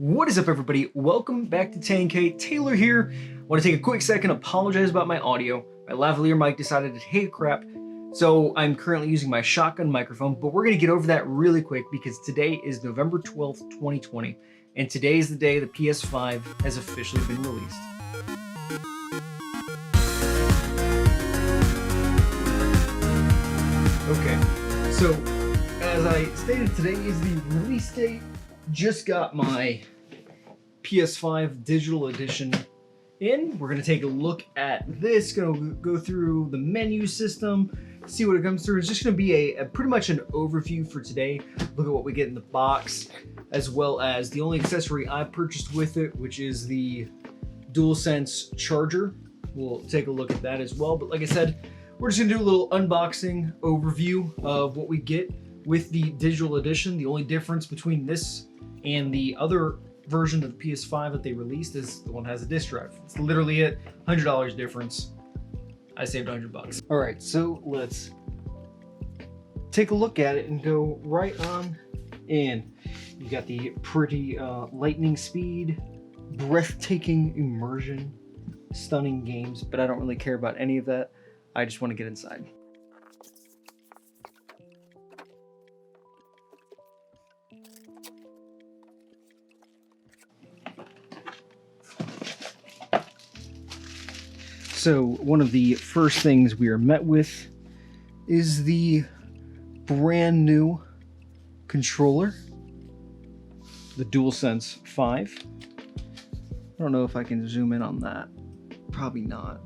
What is up, everybody? Welcome back to 10K. Taylor here. I want to take a quick second to apologize about my audio. My lavalier mic decided to take crap, so I'm currently using my shotgun microphone, but we're going to get over that really quick because today is November 12th, 2020, and today is the day the PS5 has officially been released. Okay, so as I stated, today is the release date. Just got my PS5 digital edition in. We're gonna take a look at this, gonna go through the menu system, see what it comes through. It's just gonna be a pretty much an overview for today. Look at what we get in the box, as well as the only accessory I purchased with it, which is the DualSense charger. We'll take a look at that as well. But like I said, we're just gonna do a little unboxing overview of what we get with the digital edition. The only difference between this and the other version of the PS5 that they released is the one that has a disc drive. It's literally it. $100 difference. I saved $100. All right, so let's take a look at it and go right on in. You got the pretty lightning speed, breathtaking immersion, stunning games, but I don't really care about any of that. I just want to get inside. So one of the first things we are met with is the brand new controller, the DualSense 5. I don't know if I can zoom in on that. Probably not.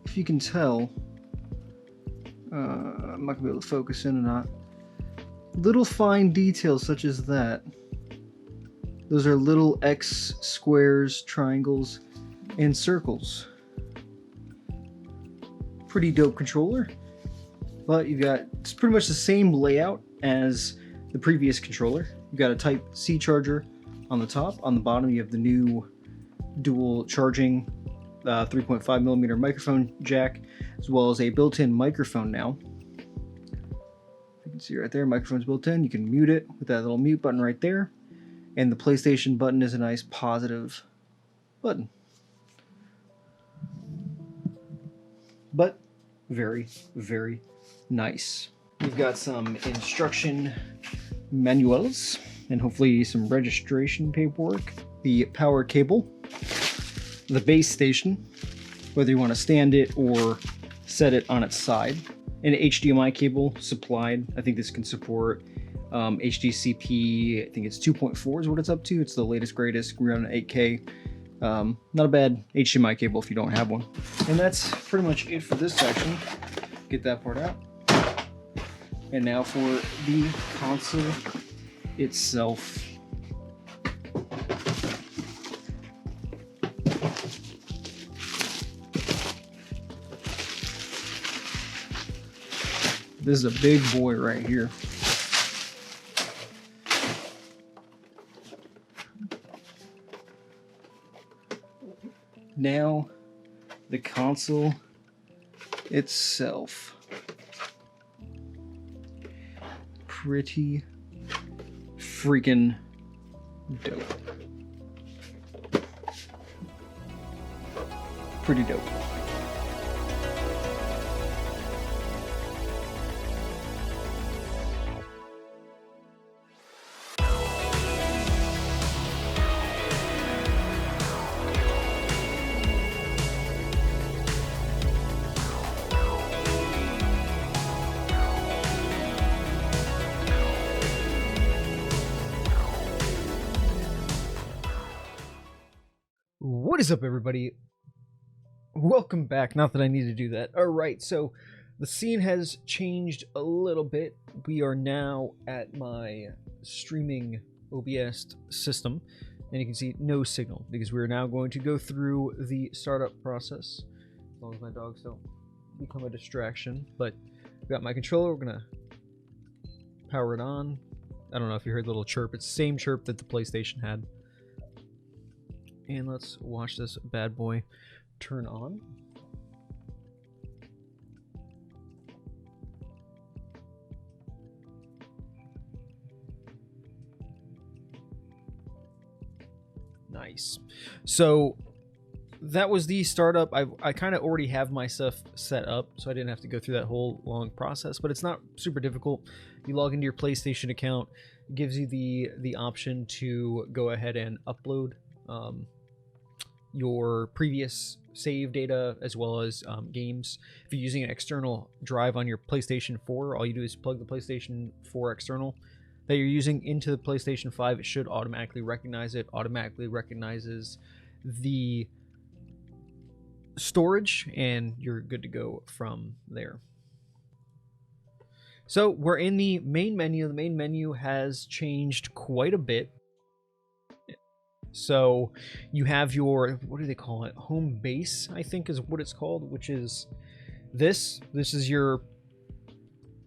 If you can tell, I'm not gonna be able to focus in or not. Little fine details such as that. Those are little X, squares, triangles, and circles. Pretty dope controller. But you've got, it's pretty much the same layout as the previous controller. You've got a Type-C charger on the top. On the bottom you have the new dual charging 3.5mm microphone jack, as well as a built-in microphone now. You can see right there, microphone's built in. You can mute it with that little mute button right there. And the PlayStation button is a nice positive button. But very, very nice. You've got some instruction manuals and hopefully some registration paperwork. The power cable, the base station, whether you want to stand it or set it on its side. An HDMI cable supplied. I think this can support HDCP, I think it's 2.4 is what it's up to. It's the latest, greatest, around 8K. Not a bad HDMI cable if you don't have one. And that's pretty much it for this section. Get that part out. And now for the console itself. This is a big boy right here. Now, the console itself. Pretty freaking dope. Pretty dope. What is up, everybody? Welcome back. Not that I need to do that. Alright, so the scene has changed a little bit. We are now at my streaming OBS system, and you can see no signal because we're now going to go through the startup process, as long as my dogs don't become a distraction. But we got my controller. We're gonna power it on. I don't know if you heard the little chirp. It's the same chirp that the PlayStation had. And let's watch this bad boy turn on. Nice. So that was the startup. I kind of already have my stuff set up, so I didn't have to go through that whole long process, but it's not super difficult. You log into your PlayStation account, it gives you the option to go ahead and upload your previous save data as well as games. If you're using an external drive on your PlayStation 4, all you do is plug the PlayStation 4 external that you're using into the PlayStation 5. It should automatically recognize it, automatically recognizes the storage, and you're good to go from there. So we're in the main menu. The main menu has changed quite a bit. So you have your, what do they call it? Home base, I think is what it's called, which is this. This is your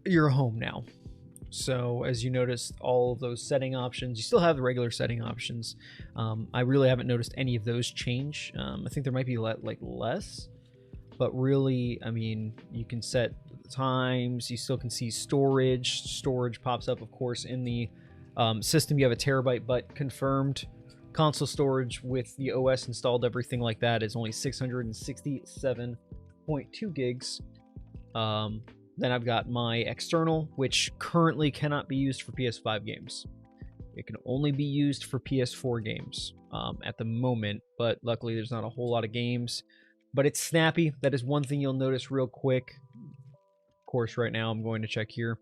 home now. So as you notice, all of those setting options, you still have the regular setting options. I really haven't noticed any of those change. I think there might be like less, but really, I mean, you can set times. You still can see storage. Storage pops up, of course, in the system. You have a terabyte, but confirmed console storage with the OS installed, everything like that, is only 667.2 gigs. Then I've got my external, which currently cannot be used for PS5 games. It can only be used for PS4 games at the moment, but luckily there's not a whole lot of games. But it's snappy. That is one thing you'll notice real quick. Of course, right now I'm going to check here,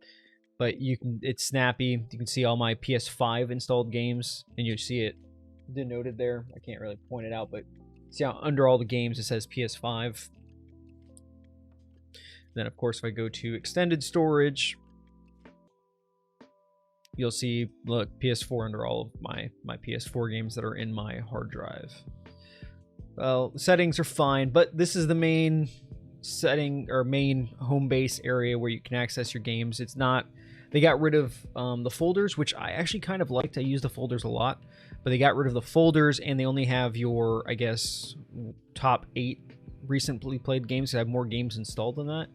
but it's snappy. You can see all my PS5 installed games, and you see it denoted there. I can't really point it out, but see how under all the games it says PS5. Then, of course, if I go to extended storage, you'll see, look, PS4 under all of my PS4 games that are in my hard drive. Well, the settings are fine, but this is the main setting or main home base area where you can access your games. It's not, they got rid of the folders, which I actually kind of liked. I use the folders a lot, but they got rid of the folders, and they only have your, I guess, top 8 recently played games. I have more games installed than that.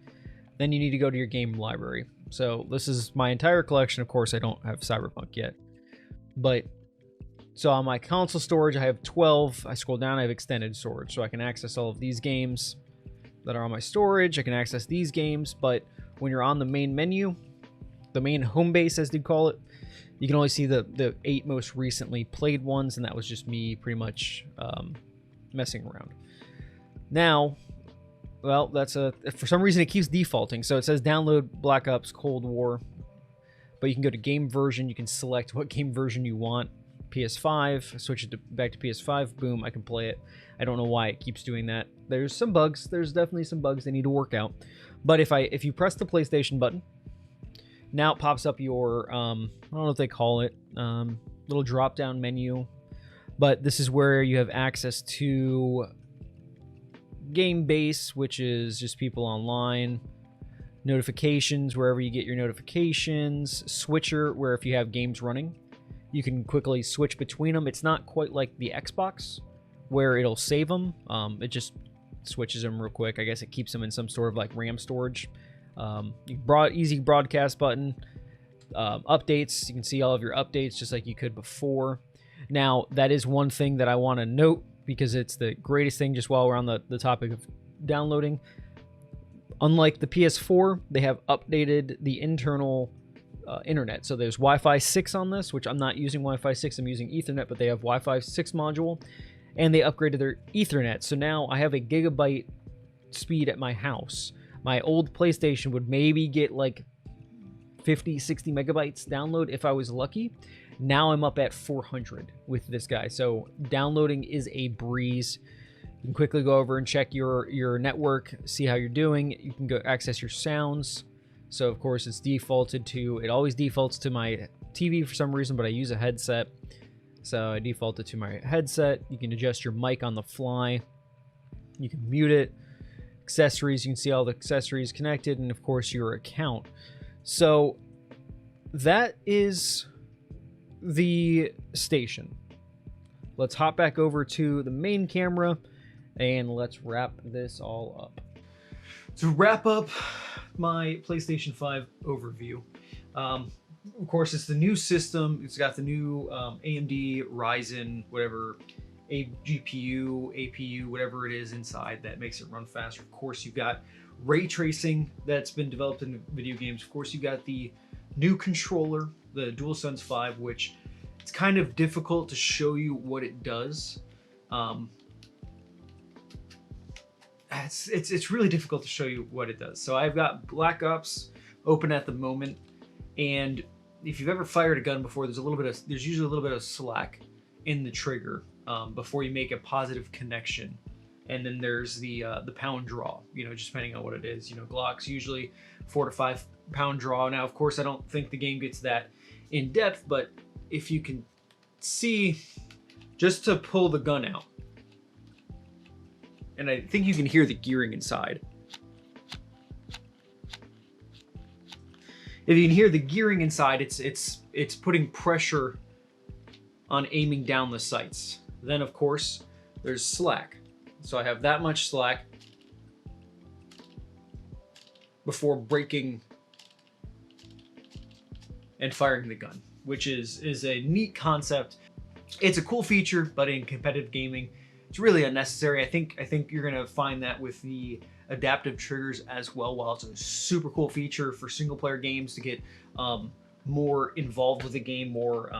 Then you need to go to your game library. So this is my entire collection. Of course, I don't have Cyberpunk yet, but so on my console storage, I have 12. I scroll down, I have extended storage, so I can access all of these games that are on my storage. I can access these games, but when you're on the main menu, the main home base, as they call it, you can only see the 8 most recently played ones, and that was just me pretty much messing around. Now, well, for some reason it keeps defaulting. So it says download Black Ops Cold War, but you can go to game version. You can select what game version you want. PS5, switch it back to PS5. Boom, I can play it. I don't know why it keeps doing that. There's some bugs. There's definitely some bugs they need to work out. But if you press the PlayStation button, now it pops up your I don't know what they call it, little drop down menu. But this is where you have access to Game Base, which is just people online, notifications, wherever you get your notifications, Switcher, where if you have games running, you can quickly switch between them. It's not quite like the Xbox, where it'll save them. It just switches them real quick. I guess it keeps them in some sort of like RAM storage. Easy broadcast button. Updates, you can see all of your updates just like you could before. Now, that is one thing that I want to note, because it's the greatest thing, just while we're on the topic of downloading. Unlike the PS4, they have updated the internal internet. So there's Wi-Fi 6 on this, which I'm not using Wi-Fi 6, I'm using Ethernet, but they have Wi-Fi 6 module, and they upgraded their Ethernet. So now I have a gigabyte speed at my house. My old PlayStation would maybe get like 50, 60 megabytes download if I was lucky. Now I'm up at 400 with this guy. So downloading is a breeze. You can quickly go over and check your network, see how you're doing. You can go access your sounds. So of course it's defaulted to, it always defaults to my TV for some reason, but I use a headset. So I defaulted to my headset. You can adjust your mic on the fly. You can mute it. Accessories, you can see all the accessories connected, and of course your account. So that is the station. Let's hop back over to the main camera and let's wrap this all up. To wrap up my PlayStation 5 overview, of course it's the new system. It's got the new AMD Ryzen whatever a GPU, APU, whatever it is inside that makes it run faster. Of course, you've got ray tracing that's been developed in video games. Of course, you got the new controller, the DualSense 5, which it's kind of difficult to show you what it does. It's really difficult to show you what it does. So I've got Black Ops open at the moment, and if you've ever fired a gun before, there's usually a little bit of slack in the trigger before you make a positive connection. And then there's the pound draw, just depending on what it is. Glock's usually 4 to 5 pound draw. Now, of course, I don't think the game gets that in depth, but if you can see, just to pull the gun out, and I think you can hear the gearing inside. If you can hear the gearing inside, it's putting pressure on aiming down the sights. Then, of course, there's slack. So I have that much slack before breaking and firing the gun, which is a neat concept. It's a cool feature, but in competitive gaming, it's really unnecessary. I think you're gonna find that with the adaptive triggers as well. While it's a super cool feature for single player games to get more involved with the game, more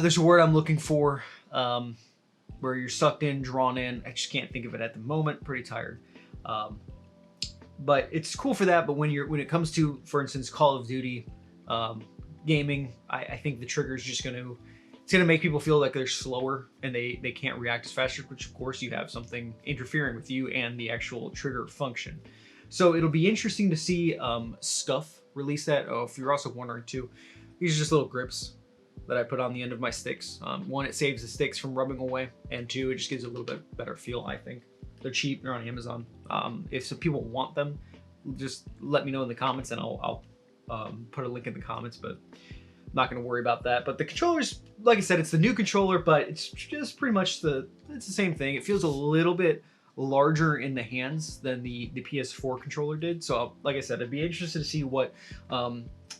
there's a word I'm looking for, where you're sucked in, drawn in. I just can't think of it at the moment. Pretty tired. But it's cool for that. But when it comes to, for instance, Call of Duty gaming, I think the trigger is just it's gonna make people feel like they're slower and they can't react as fast, which of course you have something interfering with you and the actual trigger function. So it'll be interesting to see Scuff release that. Oh, if you're also wondering too, these are just little grips that I put on the end of my sticks. One, it saves the sticks from rubbing away, and two, it just gives it a little bit better feel, I think. They're cheap, they're on Amazon. If some people want them, just let me know in the comments and I'll put a link in the comments, but I'm not gonna worry about that. But the controllers, like I said, it's the new controller, but it's just pretty much it's the same thing. It feels a little bit larger in the hands than the PS4 controller did. So like I said, I'd be interested to see what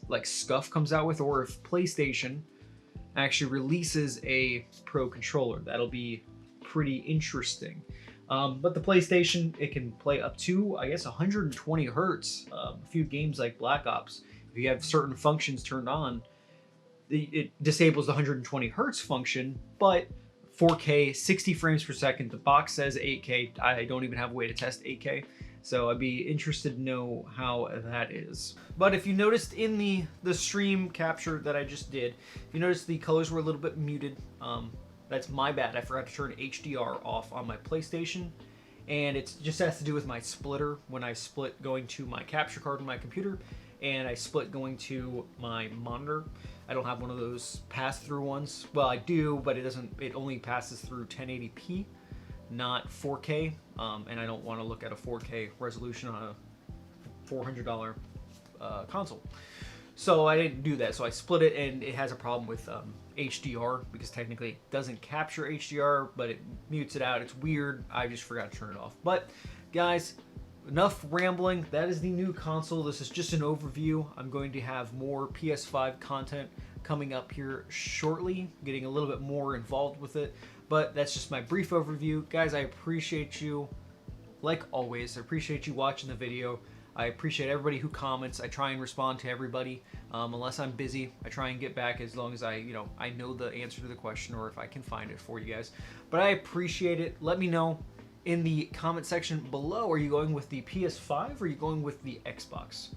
like Scuff comes out with, or if PlayStation actually releases a Pro controller. That'll be pretty interesting. But the PlayStation, it can play up to, I guess, 120 hertz. A few games like Black Ops, if you have certain functions turned on, it disables the 120 hertz function, but 4K, 60 frames per second. The box says 8K. I don't even have a way to test 8K. So I'd be interested to know how that is. But if you noticed in the stream capture that I just did, if you noticed the colors were a little bit muted, that's my bad. I forgot to turn HDR off on my PlayStation, and it just has to do with my splitter. When I split going to my capture card on my computer, and I split going to my monitor. I don't have one of those pass-through ones. Well, I do, but it only passes through 1080p, not 4K, and I don't want to look at a 4K resolution on a $400 console. So I didn't do that. So I split it, and it has a problem with HDR, because technically it doesn't capture HDR, but it mutes it out. It's weird. I just forgot to turn it off. But guys, enough rambling. That is the new console. This is just an overview. I'm going to have more PS5 content coming up here shortly, getting a little bit more involved with it. But that's just my brief overview. Guys, I appreciate you. Like always, I appreciate you watching the video. I appreciate everybody who comments. I try and respond to everybody. Unless I'm busy, I try and get back as long as I know the answer to the question, or if I can find it for you guys. But I appreciate it. Let me know in the comment section below. Are you going with the PS5 or are you going with the Xbox?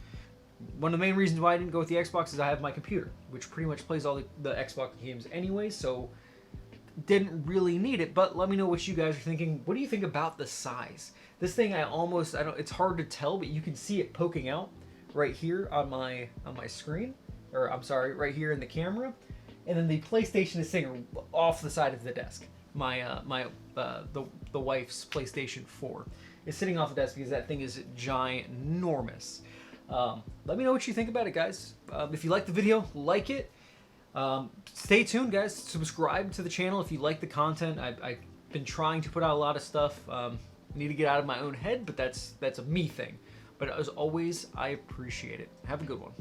One of the main reasons why I didn't go with the Xbox is I have my computer, which pretty much plays all the Xbox games anyway, so didn't really need it. But let me know what you guys are thinking. What do you think about the size? This thing, it's hard to tell, but you can see it poking out right here on my screen, or I'm sorry, right here in the camera. And then the PlayStation is sitting off the side of the desk. The wife's PlayStation 4 is sitting off the desk because that thing is ginormous. Let me know what you think about it, guys. If you like the video, like it. Stay tuned, guys. Subscribe to the channel if you like the content. I've been trying to put out a lot of stuff. Need to get out of my own head, but that's a me thing. But as always, I appreciate it. Have a good one.